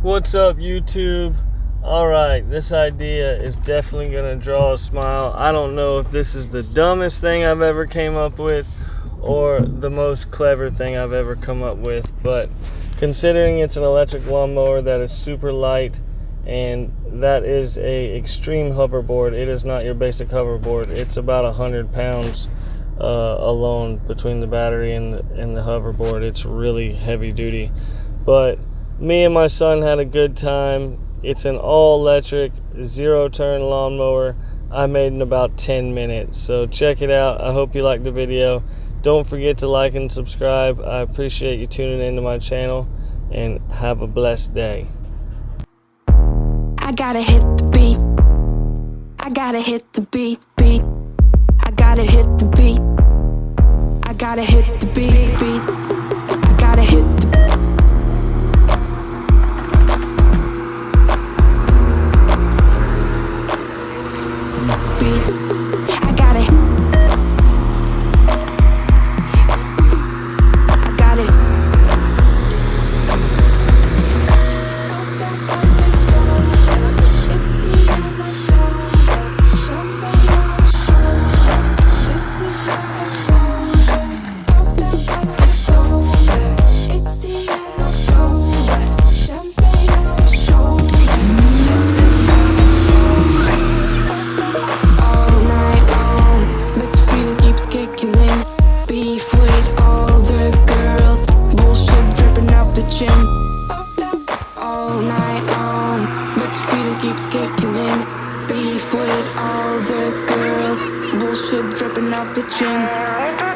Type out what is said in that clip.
What's up, YouTube? Alright, this idea is definitely going to draw a smile. I don't know if this is the dumbest thing I've ever came up with or the most clever thing I've ever come up with, but considering it's an electric lawnmower that is super light and that is a extreme hoverboard, it is not your basic hoverboard. It's about 100 pounds alone between the battery and the hoverboard. It's really heavy duty, but me and my son had a good time. It's an all-electric, zero-turn lawnmower I made in about 10 minutes. So check it out. I hope you liked the video. Don't forget to like and subscribe. I appreciate you tuning into my channel, and have a blessed day. I gotta hit the beat. I gotta hit the beat. I gotta hit the beat. I gotta hit the beat. I gotta hit the beat. I got it. I got it. All night long, but the feeling keeps kicking in. Beef with all the girls, bullshit dripping off the chin.